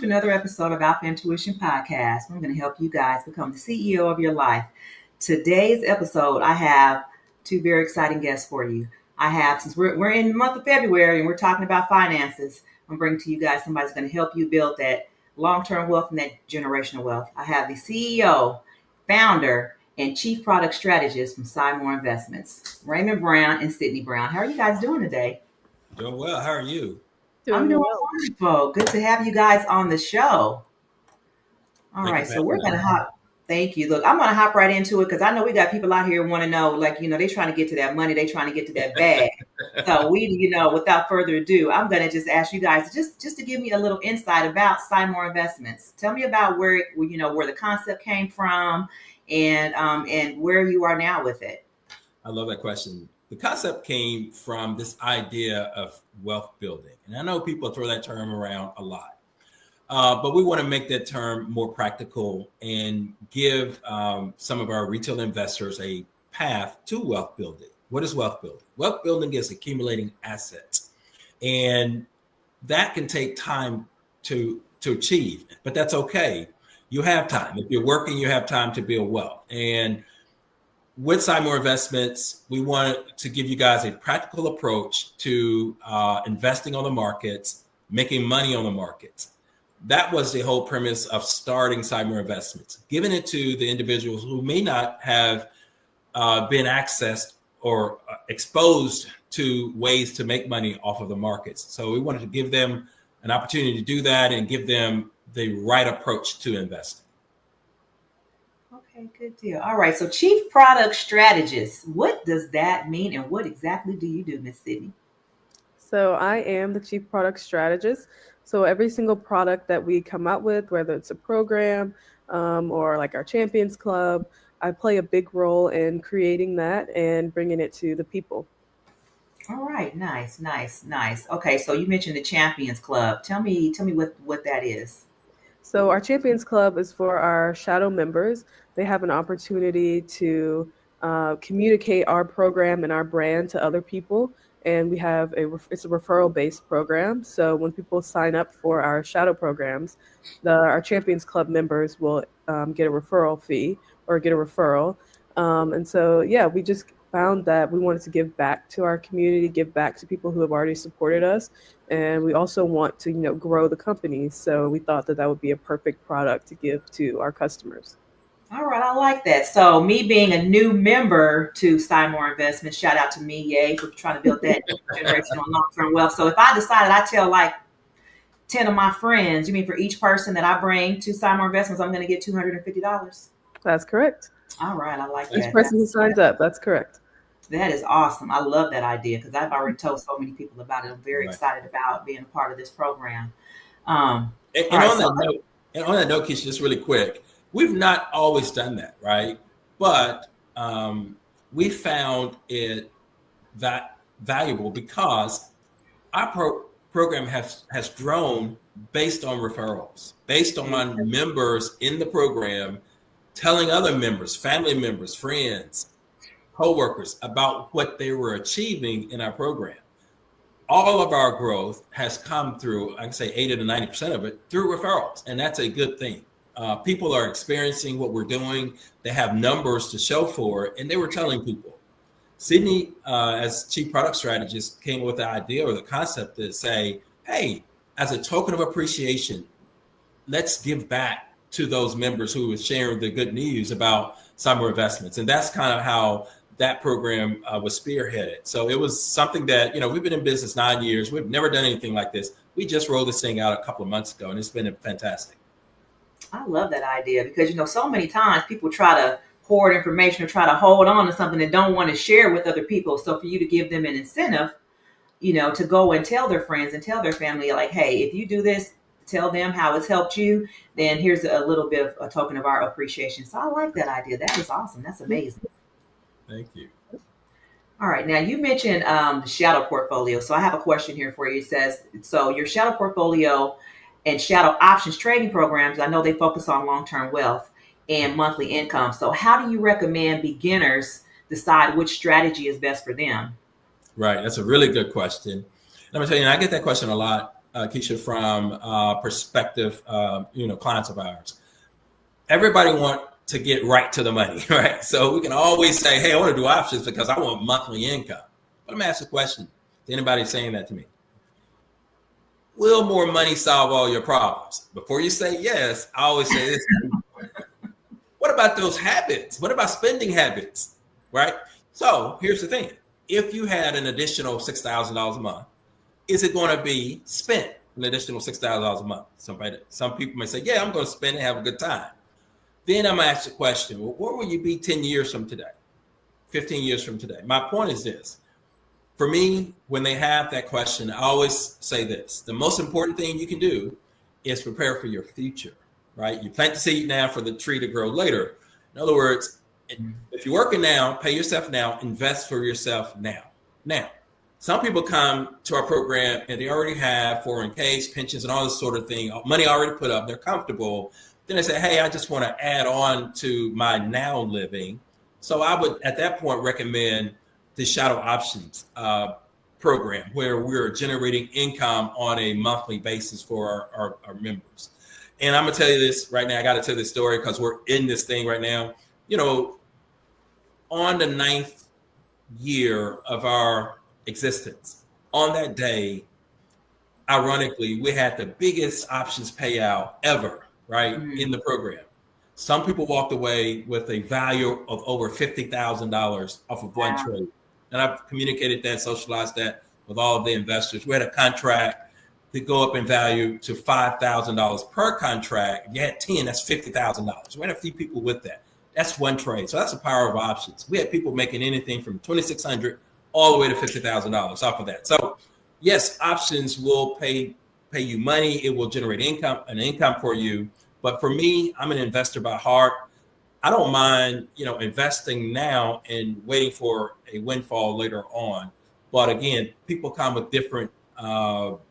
another episode of Alpha Intuition Podcast. I'm going to help you guys become the CEO of your life. Today's episode, I have two very exciting guests for you. I have, since we're in the month of February and we're talking about finances, I'm bringing to you guys somebody who's going to help you build that long-term wealth and that generational wealth. I have the CEO, founder, and chief product strategist from Symor Investments, Raymond Brown and Sydney Brown. How are you guys doing today? Doing well. How are you? I'm doing well. wonderful. Good to have you guys on the show. All Thank you right, for so we're having gonna me. hop. Thank you. Look, I'm gonna hop right into it because I know we got people out here want to know, like, they trying to get to that money, they trying to get to that bag. So without further ado, I'm gonna just ask you guys just to give me a little insight about Symor Investments. Tell me about where the concept came from, and where you are now with it. I love that question. The concept came from this idea of wealth building. And I know people throw that term around a lot. But we want to make that term more practical and give some of our retail investors a path to wealth building. What is wealth building? Wealth building is accumulating assets. And that can take time to achieve, but that's okay. You have time. If you're working, you have time to build wealth. And with Symor Investments, we want to give you guys a practical approach to investing on the markets, making money on the markets. That was the whole premise of starting Symor Investments, giving it to the individuals who may not have been accessed or exposed to ways to make money off of the markets. So we wanted to give them an opportunity to do that and give them the right approach to investing. Okay, good deal. All right, so chief product strategist, what does that mean, and what exactly do you do, Miss Sydney? So I am the chief product strategist. So every single product that we come out with, whether it's a program or like our Champions Club, I play a big role in creating that and bringing it to the people. All right, nice. Okay, so you mentioned the Champions Club. Tell me what that is. So our Champions Club is for our shadow members. They have an opportunity to communicate our program and our brand to other people. And we have it's a referral-based program. So when people sign up for our shadow programs, our Champions Club members will get a referral fee or get a referral. And so, yeah, we just found that we wanted to give back to our community, give back to people who have already supported us. And we also want to, grow the company. So we thought that would be a perfect product to give to our customers. All right, I like that. So me being a new member to Symor Investments, shout out to me, yay, for trying to build that generational long-term wealth. So if I decided, I tell like 10 of my friends, you mean for each person that I bring to Symor Investments, I'm going to get $250? That's correct. All right, I like Each that. person who signs up, that's correct. That is awesome. I love that idea because I've already told so many people about it. I'm very Right. excited about being a part of this program. And on that note, Keisha, just really quick, we've not always done that, right? But we found it that valuable because our program has grown based on referrals, based on members in the program telling other members, family members, friends, coworkers about what they were achieving in our program. All of our growth has come through, I can say 80 to 90% of it, through referrals. And that's a good thing. People are experiencing what we're doing. They have numbers to show for it. And they were telling people. Sydney, as chief product strategist, came with the idea or the concept to say, hey, as a token of appreciation, let's give back to those members who were sharing the good news about Symor Investments. And that's kind of how that program was spearheaded. So it was something that, we've been in business 9 years. We've never done anything like this. We just rolled this thing out a couple of months ago, and it's been fantastic. I love that idea because, so many times people try to hoard information or try to hold on to something and don't want to share with other people. So for you to give them an incentive, to go and tell their friends and tell their family, like, hey, if you do this, tell them how it's helped you, then here's a little bit of a token of our appreciation. So I like that idea. That is awesome. That's amazing. Thank you. All right. Now you mentioned the shadow portfolio. So I have a question here for you. It says, so your shadow portfolio and shadow options trading programs, I know they focus on long-term wealth and monthly income. So how do you recommend beginners decide which strategy is best for them? Right. That's a really good question. And I'm going to tell you, I get that question a lot. Keisha, from prospective, clients of ours. Everybody want to get right to the money, right? So we can always say, hey, I want to do options because I want monthly income. But I'm asking a question to anybody saying that to me. Will more money solve all your problems? Before you say yes, I always say this. What about those habits? What about spending habits, right? So here's the thing. If you had an additional $6,000 a month, is it going to be spent an additional $6,000 a month? Some people may say, yeah, I'm going to spend and have a good time. Then I'm going to ask the question, well, where will you be 10 years from today, 15 years from today? My point is this. For me, when they have that question, I always say this. The most important thing you can do is prepare for your future, right? You plant the seed now for the tree to grow later. In other words, if you're working now, pay yourself now, invest for yourself now. Now, some people come to our program and they already have 401ks, pensions, and all this sort of thing, money already put up, they're comfortable. Then they say, hey, I just want to add on to my now living. So I would, at that point, recommend the Shadow Options program, where we're generating income on a monthly basis for our members. And I'm going to tell you this right now. I got to tell this story because we're in this thing right now. On the 9th year of our existence, on that day, ironically, we had the biggest options payout ever, right, in the program. Some people walked away with a value of over $50,000 off of one trade. And I've communicated that, socialized that with all of the investors. We had a contract to go up in value to $5,000 per contract. If you had 10, that's $50,000. We had a few people with that. That's one trade. So that's the power of options. We had people making anything from $2,600 all the way to $50,000 off of that. So yes, options will pay you money. It will generate an income for you. But for me, I'm an investor by heart. I don't mind, investing now and waiting for a windfall later on. But again, people come with different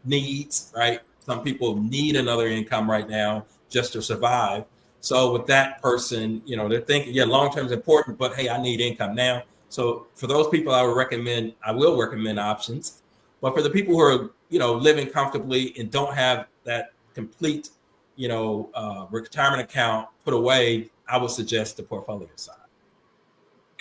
needs, right? Some people need another income right now just to survive. So with that person, they're thinking, yeah, long-term is important, but hey, I need income now. So for those people, I will recommend options. But for the people who are, living comfortably and don't have that complete, retirement account put away, I would suggest the portfolio side.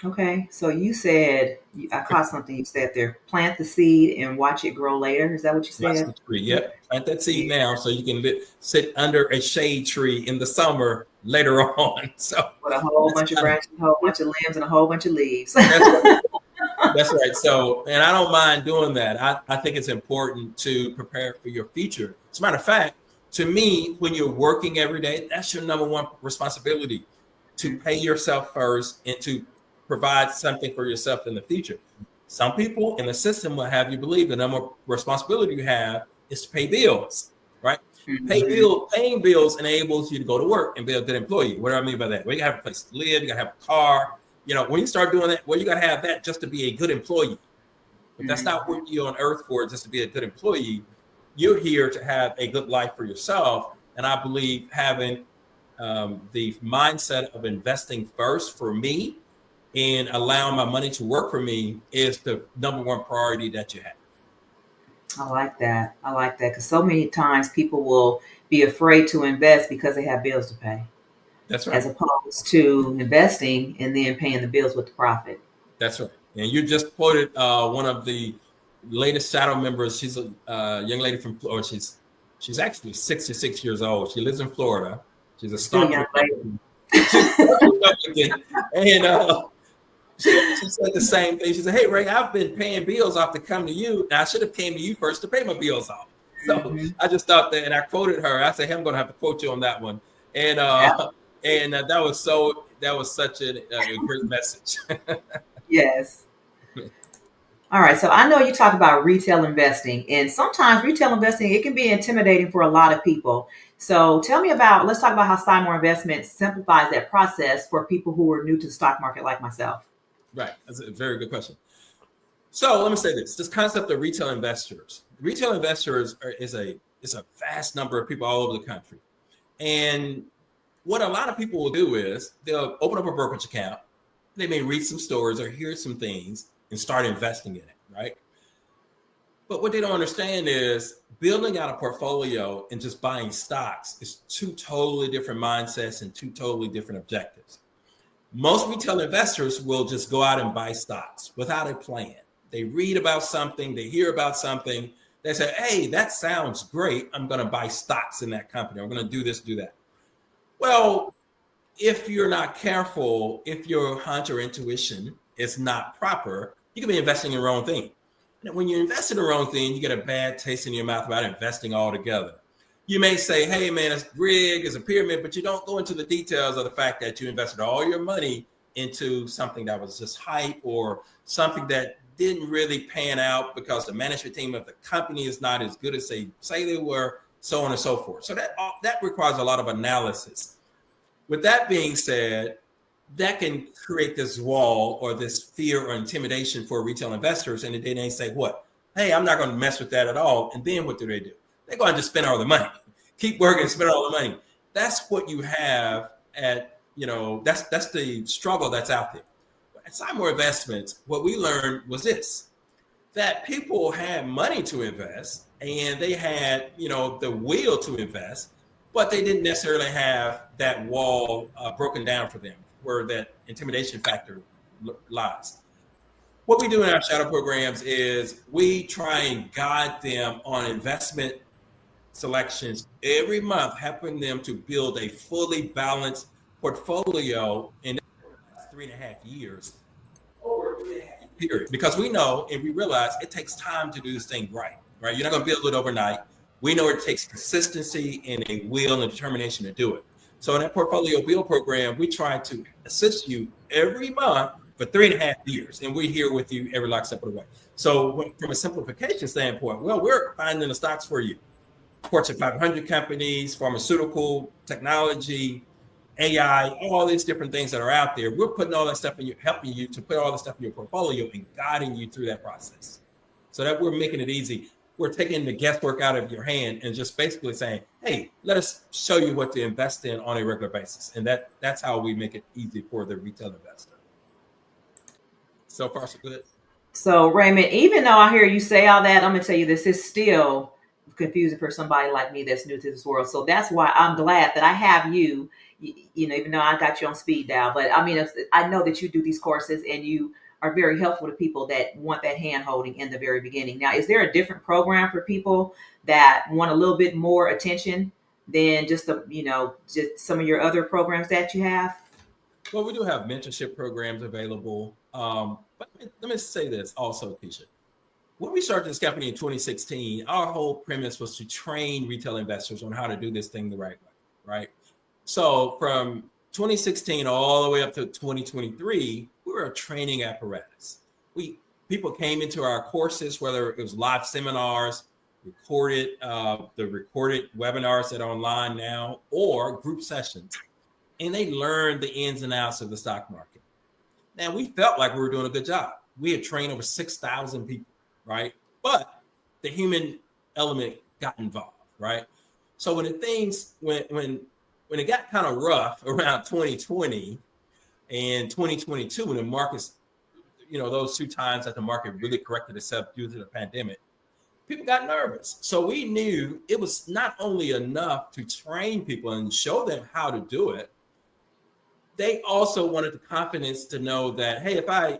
Okay, so you said, I caught something you said there, plant the seed and watch it grow later. Is that what you said? Yep, plant that seed now so you can sit under a shade tree in the summer later on. So with a whole bunch of branches, a whole bunch of limbs, and a whole bunch of leaves. That's right. So, and I don't mind doing that. I think it's important to prepare for your future. As a matter of fact, to me, when you're working every day, that's your number one responsibility, to pay yourself first and to provide something for yourself in the future. Some people in the system will have you believe the number one responsibility you have is to pay bills, right? Paying bills enables you to go to work and be a good employee. What do I mean by that? Well, you gotta have a place to live, you gotta have a car. When you start doing that, well, you gotta have that just to be a good employee. But that's not what you're on earth for, just to be a good employee. You're here to have a good life for yourself. And I believe having the mindset of investing first for me and allowing my money to work for me is the number one priority that you have. I like that. Because so many times people will be afraid to invest because they have bills to pay. That's right. As opposed to investing and then paying the bills with the profit. That's right. And you just quoted one of the latest shadow members. She's a young lady from Florida. She's actually 66 years old. She lives in Florida. She's a staunch Republican. And she said the same thing. She said, "Hey, Ray, I've been paying bills off to come to you. Now I should have came to you first to pay my bills off." So I just thought that, and I quoted her. I said, "Hey, I'm going to have to quote you on that one." And that was such a great message. Yes. All right. So I know you talk about retail investing, and sometimes retail investing, it can be intimidating for a lot of people. So let's talk about how Symor Investments simplifies that process for people who are new to the stock market like myself. Right. That's a very good question. So let me say this concept of retail investors. Retail investors is a vast number of people all over the country. And what a lot of people will do is they'll open up a brokerage account. They may read some stories or hear some things and start investing in it, right? But what they don't understand is building out a portfolio and just buying stocks is two totally different mindsets and two totally different objectives. Most retail investors will just go out and buy stocks without a plan. They read about something, they hear about something, they say, hey, that sounds great. I'm going to buy stocks in that company. I'm going to do this, do that. Well, if you're not careful, if your hunch or intuition is not proper, you could be investing in the wrong thing. And when you invest in the wrong thing, you get a bad taste in your mouth about investing altogether. You may say, hey, man, it's rigged, it's a pyramid, but you don't go into the details of the fact that you invested all your money into something that was just hype or something that didn't really pan out because the management team of the company is not as good as they say they were, so on and so forth. So that requires a lot of analysis. With that being said, that can create this wall or this fear or intimidation for retail investors. And then they say, what? Hey, I'm not going to mess with that at all. And then what do? They're going to just spend all the money, keep working and spend all the money. That's what you have at, that's the struggle that's out there. At Symor Investments, what we learned was this, that people had money to invest and they had, the will to invest, but they didn't necessarily have that wall broken down for them where that intimidation factor lies. What we do in our shadow programs is we try and guide them on investment selections every month, helping them to build a fully balanced portfolio in the last 3.5 years over a 3.5 year period. Because we know and we realize it takes time to do this thing right? You're not going to build it overnight. We know it takes consistency and a will and determination to do it. So in that portfolio build program, we try to assist you every month for 3.5 years, and we're here with you every step of the way. So from a simplification standpoint, well, we're finding the stocks for you. Fortune 500 companies, pharmaceutical, technology, AI, all these different things that are out there. We're putting all that stuff in you, helping you to put all the stuff in your portfolio and guiding you through that process. So that we're making it easy. We're taking the guesswork out of your hand and just basically saying, hey, let us show you what to invest in on a regular basis. And that's how we make it easy for the retail investor. So far, so good. So Raymond, even though I hear you say all that, I'm going to tell you this is still confusing for somebody like me that's new to this world. So that's why I'm glad that I have you, even though I got you on speed dial. But I mean, I know that you do these courses and you are very helpful to people that want that hand holding in the very beginning. Now, is there a different program for people that want a little bit more attention than just just some of your other programs that you have? Well, we do have mentorship programs available. But let me say this also, Keisha. When we started this company in 2016, our whole premise was to train retail investors on how to do this thing the right way, right? So from 2016 all the way up to 2023, we were a training apparatus. People came into our courses, whether it was live seminars, the recorded webinars that are online now, or group sessions, and they learned the ins and outs of the stock market. Now, we felt like we were doing a good job. We had trained over 6,000 people, right? But the human element got involved, right? So when when it got kind of rough around 2020 and 2022, when the markets, those 2 times that the market really corrected itself due to the pandemic, people got nervous. So we knew it was not only enough to train people and show them how to do it, they also wanted the confidence to know that, hey, if I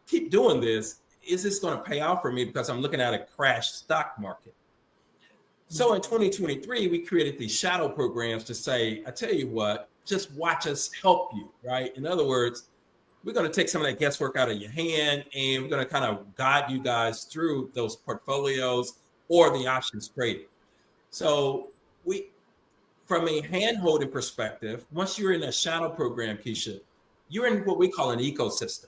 keep doing this, is this going to pay off for me because I'm looking at a crash stock market? So in 2023, we created these shadow programs to say, I tell you what, just watch us help you, right? In other words, we're going to take some of that guesswork out of your hand and we're going to kind of guide you guys through those portfolios or the options trading. So from a hand-holding perspective, once you're in a shadow program, Keisha, you're in what we call an ecosystem.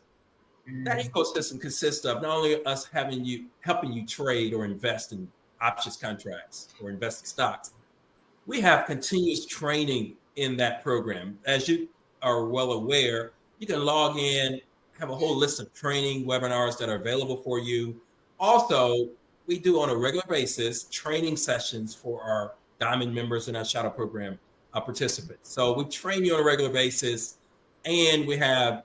That ecosystem consists of not only us helping you trade or invest in options contracts or invest in stocks. We have continuous training in that program. As you are well aware, you can log in, have a whole list of training webinars that are available for you. Also, we do on a regular basis training sessions for our Diamond members in our shadow program participants. So we train you on a regular basis, and we train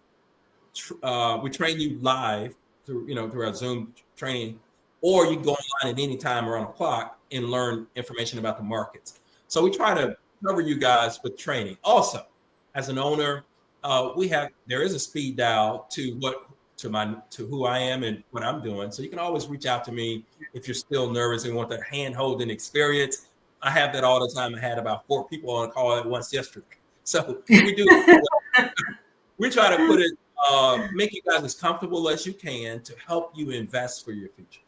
you live through our Zoom training, or you can go online at any time around the clock and learn information about the markets. So we try to cover you guys with training. Also, as an owner, there is a speed dial to who I am and what I'm doing. So you can always reach out to me if you're still nervous and want that hand-holding experience. I have that all the time. I had about 4 people on a call at once yesterday. So we do. We try to put it, make you guys as comfortable as you can to help you invest for your futures.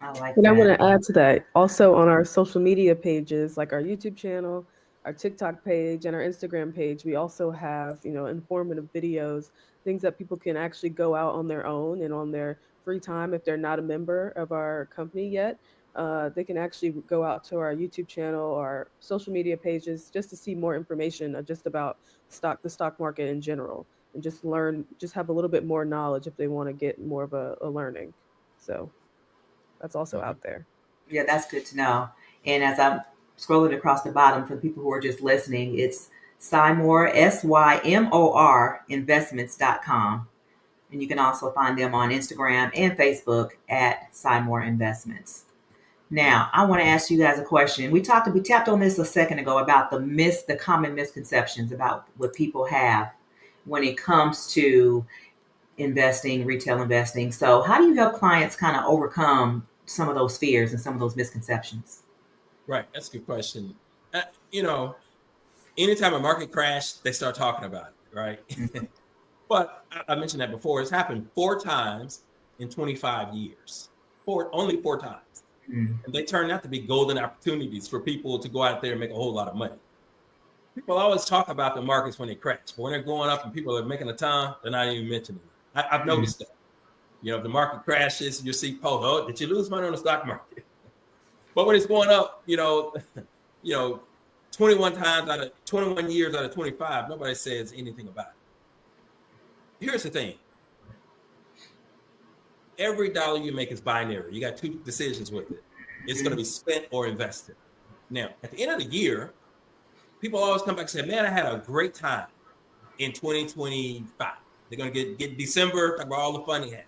I like And that. I want to add to that also on our social media pages, like our YouTube channel, our TikTok page, and our Instagram page. We also have, informative videos, things that people can actually go out on their own and on their free time. If they're not a member of our company yet, they can actually go out to our YouTube channel or our social media pages just to see more information just about the stock market in general, and just have a little bit more knowledge if they want to get more of a learning. So that's also out there. Yeah, that's good to know. And as I'm scrolling across the bottom for the people who are just listening, it's Symor, Symor Investments.com. And you can also find them on Instagram and Facebook at Symor Investments. Now, I want to ask you guys a question. We tapped on this a second ago about the common misconceptions about what people have when it comes to investing, retail investing. So, how do you help clients kind of overcome some of those fears and some of those misconceptions? Right, that's a good question. Anytime a market crash, they start talking about it, right? But I mentioned that before. It's happened 4 times in 25 years. Only 4 times. And they turned out to be golden opportunities for people to go out there and make a whole lot of money. People always talk about the markets when they crash, but when they're going up and people are making a ton, they're not even mentioning it. I've noticed that. If the market crashes, you see posts, oh, did you lose money on the stock market? But when it's going up, 21 years out of 25, nobody says anything about it. Here's the thing. Every dollar you make is binary. You got 2 decisions with it. It's going to be spent or invested. Now, at the end of the year, people always come back and say, man, I had a great time in 2025. They're going to get December, talk about all the fun they had.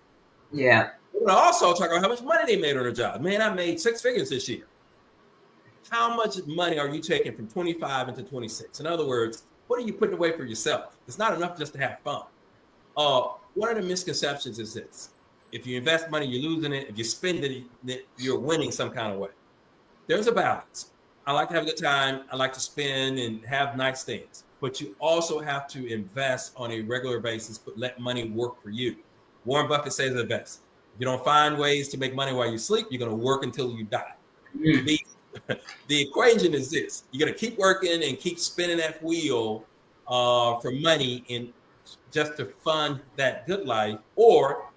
Yeah. They're going to also talk about how much money they made on their job. Man, I made 6 figures this year. How much money are you taking from 25 into 26? In other words, what are you putting away for yourself? It's not enough just to have fun. One of the misconceptions is this. If you invest money, you're losing it. If you spend it, you're winning some kind of way. There's a balance. I like to have a good time. I like to spend and have nice things. But you also have to invest on a regular basis, but let money work for you. Warren Buffett says it best. If you don't find ways to make money while you sleep, you're going to work until you die. The equation is this. You're going to keep working and keep spinning that wheel for money and just to fund that good life, or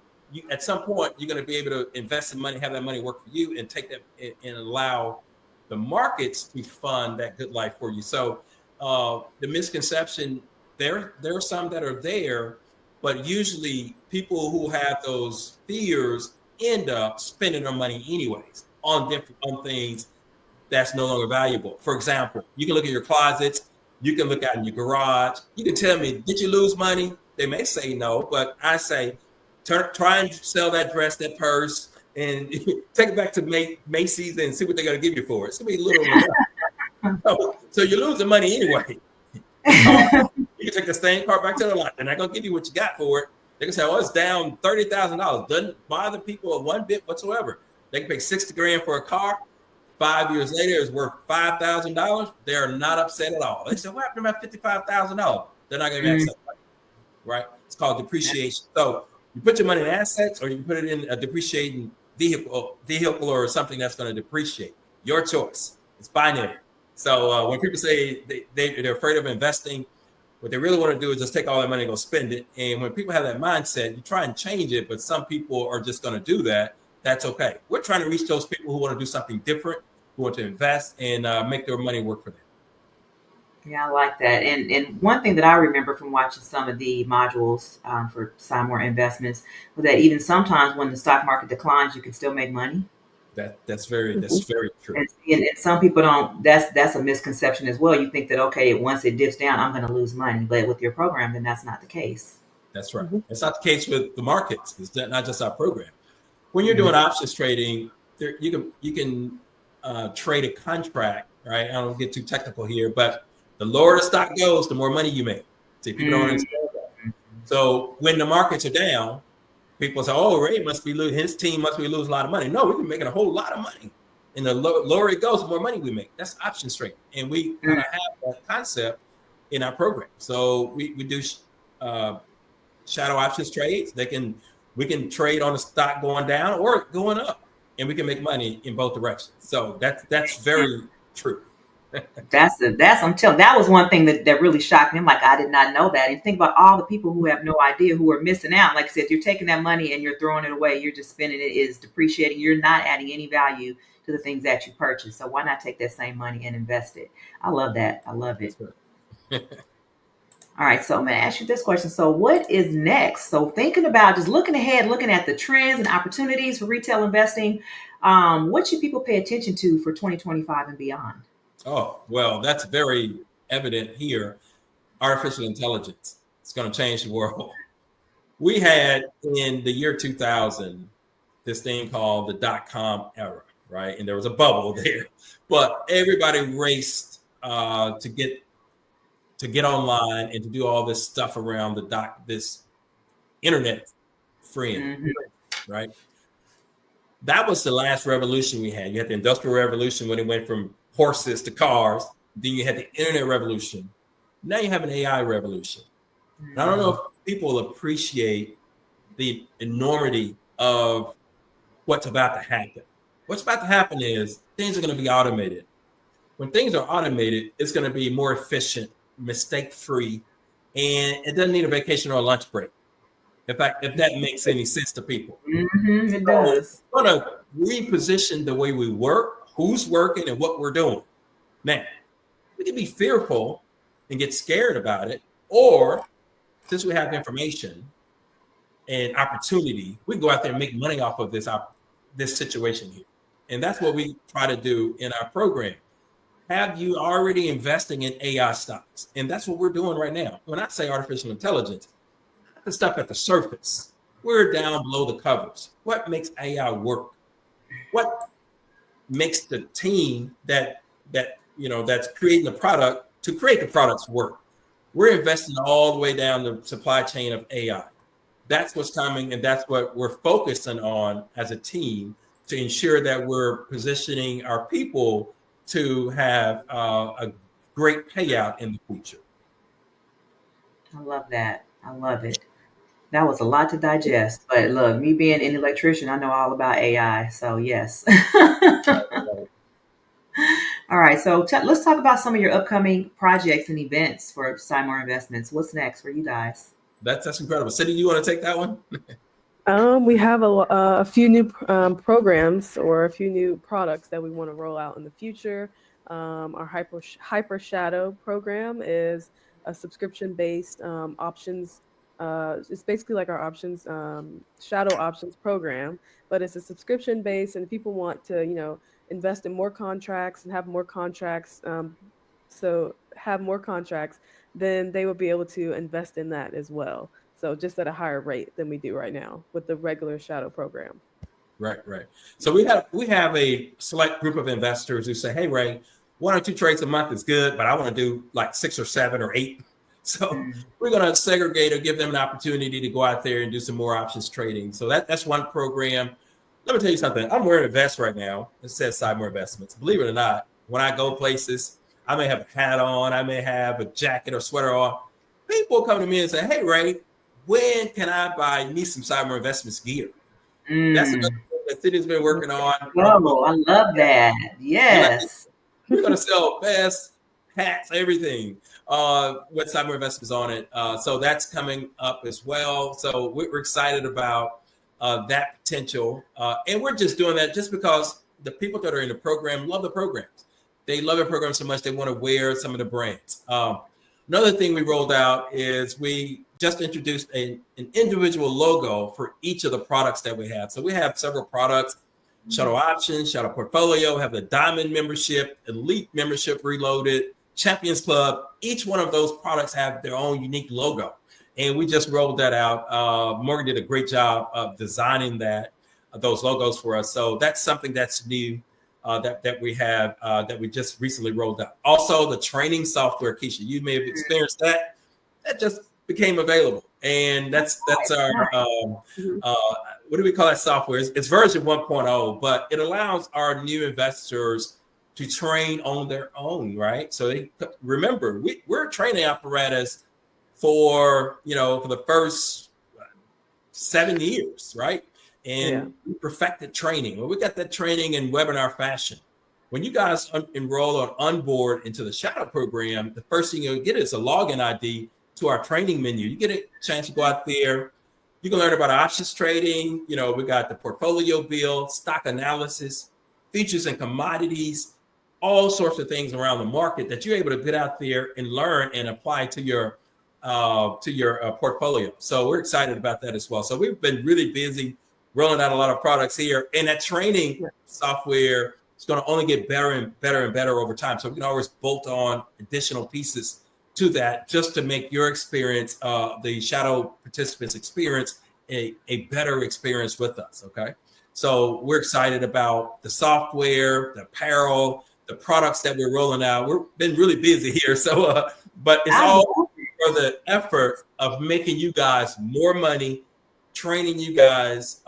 at some point you're going to be able to invest in money, have that money work for you, and take that and allow the markets to fund that good life for you. So the misconception, there are some that are there, but usually people who have those fears end up spending their money anyways on things that's no longer valuable. For example, you can look at your closets, you can look out in your garage, you can tell me, did you lose money? They may say no, but I say, try and sell that dress, that purse, and take it back to Macy's and see what they're going to give you for it. It's going to be little. So you're losing money anyway. You can take the same car back to the lot. They're not going to give you what you got for it. They can say, oh, it's down $30,000. Doesn't bother people one bit whatsoever. They can pay $60,000 for a car. 5 years later, it's worth $5,000. They're not upset at all. They say, what happened to my $55,000? They're not going to be upset, right? It's called depreciation. So you put your money in assets, or you can put it in a depreciating vehicle or something that's going to depreciate. Your choice. It's binary. So when people say they're afraid of investing, what they really want to do is just take all that money and go spend it. And when people have that mindset, you try and change it, but some people are just going to do that. That's okay. We're trying to reach those people who want to do something different, who want to invest and make their money work for them. Yeah, I like that. And one thing that I remember from watching some of the modules for Symor Investments was that even sometimes when the stock market declines, you can still make money. That's very true. And some people don't. That's a misconception as well. You think that, okay, once it dips down, I'm going to lose money. But with your program, then that's not the case. That's right. It's not the case with the markets. It's not just our program. when you're doing options trading, you can trade a contract, right? I don't get too technical here, but the lower the stock goes, the more money you make. See, people don't understand that. So when the markets are down, people say, "Oh, Ray must be losing. His team must be losing a lot of money." No, we've been making a whole lot of money. And the lower it goes, the more money we make. That's options trading, and we kind of have that concept in our program. So we do shadow options trades. We can trade on the stock going down or going up, and we can make money in both directions. So that's very true. I'm telling, that was one thing that really shocked me. I'm like, I did not know that. And think about all the people who have no idea, who are missing out. Like I said, you're taking that money and you're throwing it away. You're just spending it. Is depreciating. You're not adding any value to the things that you purchase. So why not take that same money and invest it? I love that. I love it. All right, so I'm going to ask you this question. So what is next? So thinking about just looking ahead, looking at the trends and opportunities for retail investing, what should people pay attention to for 2025 and beyond? Oh, well, that's very evident here. Artificial intelligence. It's going to change the world. We had in the year 2000 this thing called the dot-com era, right? And there was a bubble there, but everybody raced to get online and to do all this stuff around this internet friend, right? That was the last revolution we had. You had the Industrial Revolution when it went from horses to cars. Then you had the internet revolution. Now you have an AI revolution. And I don't know if people appreciate the enormity of what's about to happen. What's about to happen is things are going to be automated. When things are automated, it's going to be more efficient, mistake-free, and it doesn't need a vacation or a lunch break. In fact, if that makes any sense to people. It does. We're going to reposition the way we work, who's working, and what we're doing. Now, we can be fearful and get scared about it, or since we have information and opportunity, we can go out there and make money off of this situation here. And that's what we try to do in our program. Have you already investing in AI stocks? And that's what we're doing right now. When I say artificial intelligence, the stuff at the surface, we're down below the covers. What makes AI work? What makes the team that's creating the product to create the products work? We're investing all the way down the supply chain of AI. That's what's coming, and that's what we're focusing on as a team to ensure that we're positioning our people to have a great payout in the future. I love that. I love it. That was a lot to digest. But look, me being an electrician, I know all about AI. So yes. All right. So let's talk about some of your upcoming projects and events for Symor Investments. What's next for you guys? That's incredible. Cindy, you want to take that one? We have a few new programs or a few new products that we want to roll out in the future. Our Hyper Shadow program is a subscription-based options. It's basically like our options shadow options program, but it's a subscription-based, and people want to invest in more contracts and have more contracts. So have more contracts, then they will be able to invest in that as well. So just at a higher rate than we do right now with the regular shadow program. Right. So we have a select group of investors who say, "Hey, Ray, 1 or 2 trades a month is good, but I want to do like 6 or 7 or 8." So we're going to segregate or give them an opportunity to go out there and do some more options trading. So that's one program. Let me tell you something. I'm wearing a vest right now. It says Symor Investments. Believe it or not, when I go places, I may have a hat on, I may have a jacket or sweater on. People come to me and say, "Hey, Ray, when can I buy me some Symor Investments gear?" That's another thing that City's been working on. Oh, I love that. Yes. We're going to sell vests, hats, everything with Symor Investments on it. So that's coming up as well. So we're excited about that potential. And we're just doing that just because the people that are in the program love the programs. They love the program so much they want to wear some of the brands. Another thing we rolled out is we just introduced an individual logo for each of the products that we have. So we have several products: Shadow Options, Shadow Portfolio, have the Diamond membership, Elite membership reloaded, Champions Club. Each one of those products have their own unique logo. And we just rolled that out. Morgan did a great job of designing that. those logos for us. So that's something that's new that we have that we just recently rolled out. Also, the training software, Keisha, you may have experienced that. That just became available, and that's our what do we call that software? It's version 1.0, but it allows our new investors to train on their own, right? So remember, we're a training apparatus for the first 7 years, right? And we perfected training. Well, we got that training in webinar fashion. When you guys enroll or onboard into the Shadow program, the first thing you'll get is a login ID to our training menu. You get a chance to go out there. You can learn about options trading. We got the portfolio build, stock analysis, futures and commodities, all sorts of things around the market that you're able to get out there and learn and apply to your portfolio. So we're excited about that as well. So we've been really busy rolling out a lot of products here, and that training software is going to only get better and better and better over time. So we can always bolt on additional pieces to that just to make your experience, the Shadow participants experience, a better experience with us. Okay. So we're excited about the software, the apparel, the products that we're rolling out. We've been really busy here. So, but it's all for the effort of making you guys more money, training you guys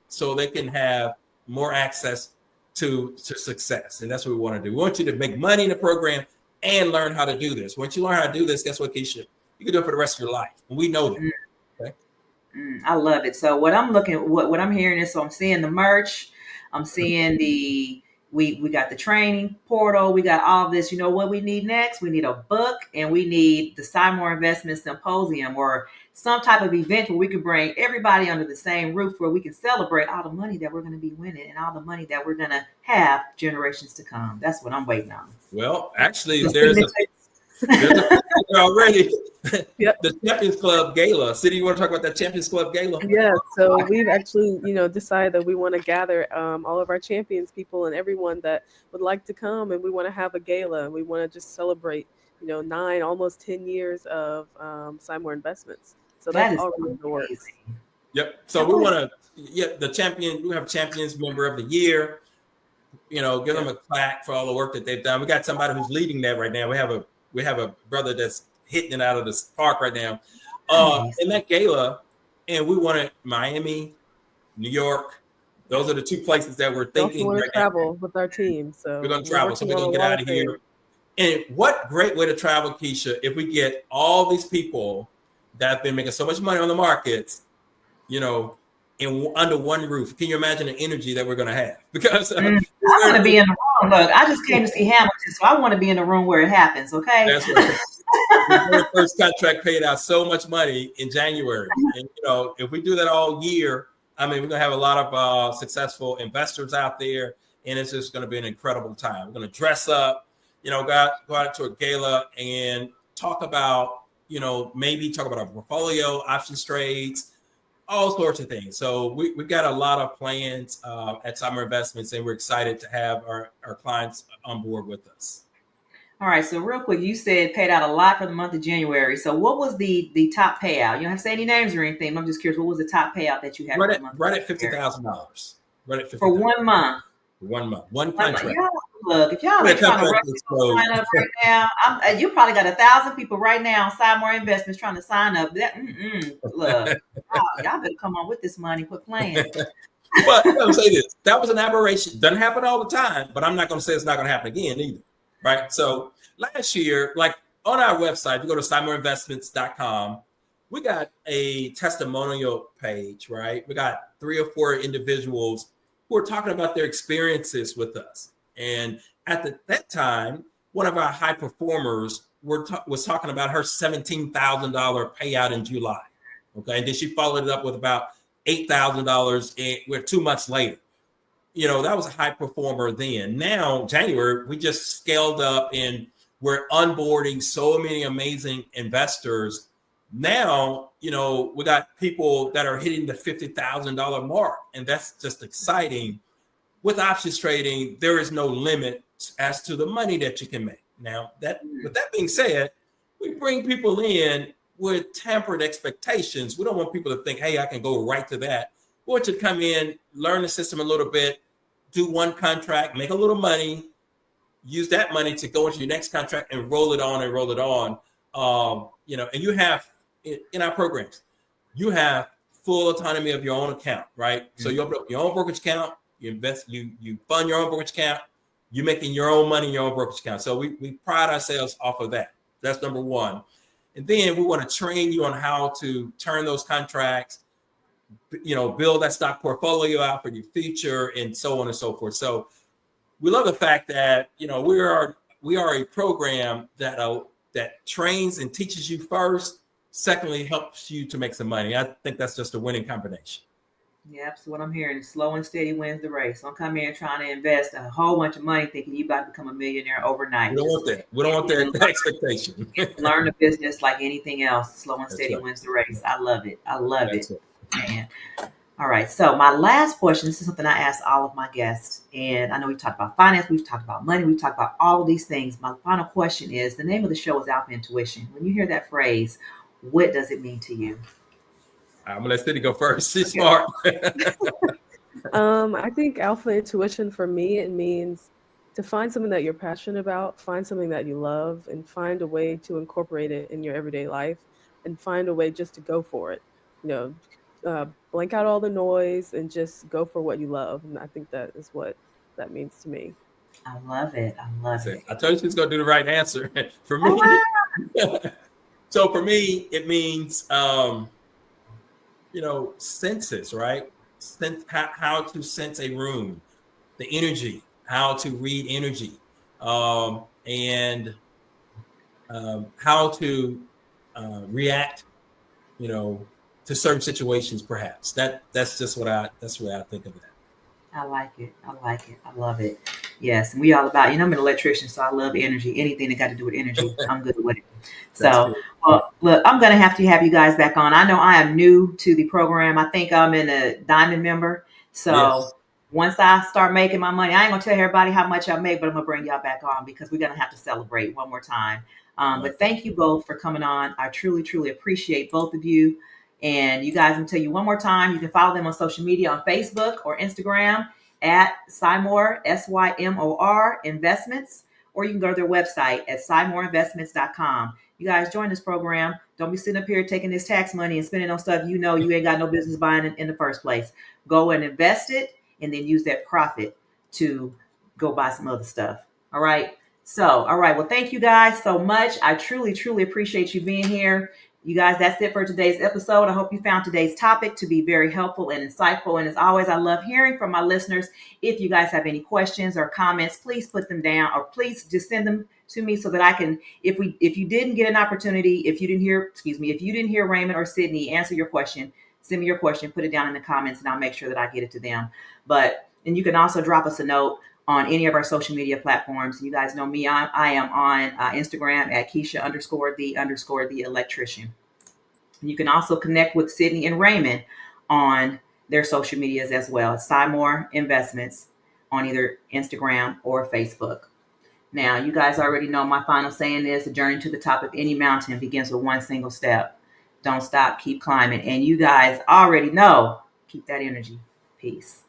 so they can have more access to success. And that's what we want to do. We want you to make money in the program and learn how to do this. Once you learn how to do this, guess what, Keisha? You can do it for the rest of your life. And we know that. Okay? I love it. So what I'm hearing is, so I'm seeing the merch, I'm seeing we got the training portal, we got all this. You know what we need next? We need a book, and we need the Symor Investment Symposium, or some type of event where we can bring everybody under the same roof, where we can celebrate all the money that we're going to be winning and all the money that we're going to have generations to come. That's what I'm waiting on. Well, actually, there's a already. The Champions Club Gala. City, you want to talk about that Champions Club Gala? Yeah, so we've actually, decided that we want to gather all of our champions people and everyone that would like to come, and we want to have a gala, and we want to just celebrate, 9, almost 10 years of Symor Investments. So that's already in the works. Yep. So we want to, the champion. We have Champions Member of the Year. Give them a plaque for all the work that they've done. We got somebody who's leading that right now. We have a brother that's hitting it out of this park right now in that gala, and we wanted Miami, New York. Those are the 2 places that we're thinking. We want to travel with our team, so we're going to travel. So we're going to get out of here. And what great way to travel, Keisha, if we get all these people that have been making so much money on the markets, under one roof. Can you imagine the energy that we're going to have? Because I want to be in the room. Look, I just came to see Hamilton, so I want to be in the room where it happens. Okay. That's right. The first contract paid out so much money in January, and if we do that all year, we're going to have a lot of successful investors out there, and it's just going to be an incredible time. We're going to dress up, go out to a gala and talk about, maybe talk about our portfolio, options trades, all sorts of things. So we've got a lot of plans at Symor Investments, and we're excited to have our clients on board with us. All right. So real quick, you said paid out a lot for the month of January. So what was the top payout? You don't have to say any names or anything. I'm just curious, what was the top payout that you had? Right at $50,000. Right at $50,000 for 1 month. 1 month, one contract. Look, if y'all are trying to sign up right now, you probably got 1,000 people right now on Symor Investments trying to sign up. Look, y'all better come on with this money. Quit playing. But I'm going to say this: that was an aberration. Doesn't happen all the time, but I'm not going to say it's not going to happen again either. Right? So last year, like on our website, you go to symorinvestments.com. We got a testimonial page. Right? We got 3 or 4 individuals who are talking about their experiences with us. And at that time, one of our high performers was talking about her $17,000 payout in July. Okay. And then she followed it up with about $8,000 with 2 months later. That was a high performer then. Now, January, we just scaled up and we're onboarding so many amazing investors. Now, we got people that are hitting the $50,000 mark, and that's just exciting. With options trading, there is no limit as to the money that you can make. Now, with that being said, we bring people in with tempered expectations. We don't want people to think, hey, I can go right to that. We want you to come in, learn the system a little bit, do one contract, make a little money, use that money to go into your next contract and roll it on and roll it on. And you have in our programs, you have full autonomy of your own account, right? Mm-hmm. So you open up your own brokerage account, you invest, you fund your own brokerage account, you're making your own money in your own brokerage account. So we pride ourselves off of that. That's number one. And then we want to train you on how to turn those contracts, build that stock portfolio out for your future, and so on and so forth. So we love the fact that we are a program that trains and teaches you first. Secondly, helps you to make some money. I think that's just a winning combination. Yeah, that's what I'm hearing. Slow and steady wins the race. Don't come here trying to invest a whole bunch of money thinking you about to become a millionaire overnight. We don't want that. We don't want that expectation. Learn the business like anything else. Slow and steady wins the race. I love it. I love it. Man. All right. So my last question, this is something I ask all of my guests. And I know we've talked about finance. We've talked about money. We've talked about all of these things. My final question is, the name of the show is Alpha Intuition. When you hear that phrase, what does it mean to you? I'm going to let Cindy go first. She's smart. I think Alpha Intuition for me, it means to find something that you're passionate about, find something that you love, and find a way to incorporate it in your everyday life, and find a way just to go for it. Blank out all the noise and just go for what you love. And I think that is what that means to me. I love it. I love it. I told you she's going to do the right answer. For me, so for me, it means, senses, right? How to sense a room, the energy, how to read energy, and how to react, to certain situations, perhaps. That's just what I think of that. I like it. I love it. Yes. And we all about, I'm an electrician, so I love energy. Anything that got to do with energy, I'm good with it. So, look, I'm going to have you guys back on. I know I am new to the program. I think I'm in a diamond member. So once I start making my money, I ain't going to tell everybody how much I make, but I'm going to bring y'all back on because we're going to have to celebrate one more time. But thank you both for coming on. I truly, truly appreciate both of you. And you guys, I'm going to tell you one more time, you can follow them on social media on Facebook or Instagram at Symor, Symor Investments, or you can go to their website at symorinvestments.com. You guys join this program. Don't be sitting up here taking this tax money and spending on stuff you ain't got no business buying in the first place. Go and invest it and then use that profit to go buy some other stuff. All right. Well, thank you guys so much. I truly, truly appreciate you being here. You guys, that's it for today's episode. I hope you found today's topic to be very helpful and insightful. And as always, I love hearing from my listeners. If you guys have any questions or comments, please put them down, or please just send them to me so that I can, if you didn't get an opportunity, if you didn't hear Raymond or Sydney answer your question, send me your question, put it down in the comments, and I'll make sure that I get it to them. And you can also drop us a note on any of our social media platforms. You guys know me. I am on Instagram at Keisha_the electrician. You can also connect with Sydney and Raymond on their social medias as well. Symor Investments on either Instagram or Facebook. Now, you guys already know my final saying is, the journey to the top of any mountain begins with one single step. Don't stop, keep climbing. And you guys already know, keep that energy. Peace.